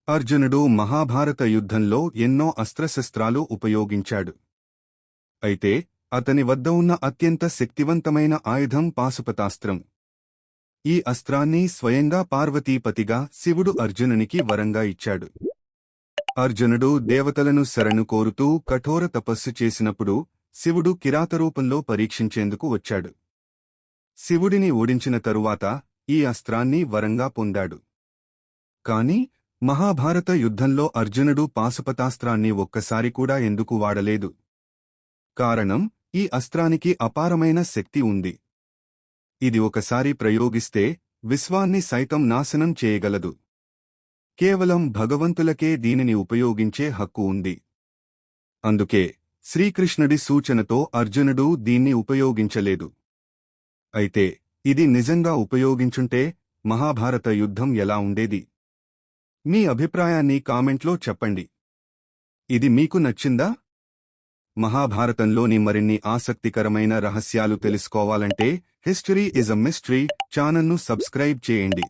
అర్జునుడు మహాభారత యుద్ధంలో ఎన్నో అస్త్రశస్త్రాలు ఉపయోగించాడు. అయితే అతని వద్ద ఉన్న అత్యంత శక్తివంతమైన ఆయుధం పాశుపతాస్త్రం. ఈ అస్త్రాన్ని స్వయంగా పార్వతీపతిగా శివుడు అర్జునునికి వరంగా ఇచ్చాడు. అర్జునుడు దేవతలను శరణు కోరుతూ కఠోర తపస్సు చేసినప్పుడు శివుడు కిరాతరూపంలో పరీక్షించేందుకు వచ్చాడు. శివుడిని ఓడించిన తరువాత ఈ అస్త్రాన్ని వరంగా పొందాడు. కాని మహాభారత యుద్ధంలో అర్జునుడు పాశుపతాస్త్రాన్ని ఒక్కసారి కూడా ఎందుకు వాడలేదు? కారణం, ఈ అస్త్రానికి అపారమైన శక్తి ఉంది. ఇది ఒకసారి ప్రయోగిస్తే విశ్వాన్ని సైతం నాశనం చేయగలదు. కేవలం భగవంతులకే దీనిని ఉపయోగించే హక్కు ఉంది. అందుకే శ్రీకృష్ణుడి సూచనతో అర్జునుడు దీన్ని ఉపయోగించలేదు. అయితే ఇది నిజంగా ఉపయోగించుంటే మహాభారత యుద్ధం ఎలా ఉండేది? మీ అభిప్రాయాన్ని కామెంట్లో చెప్పండి. ఇది మీకు నచ్చిందా? మహాభారతంలోని మరిన్ని ఆసక్తికరమైన రహస్యాలు తెలుసుకోవాలంటే హిస్టరీ ఇస్ అ మిస్టరీ ఛానల్ను సబ్స్క్రైబ్ చేయండి.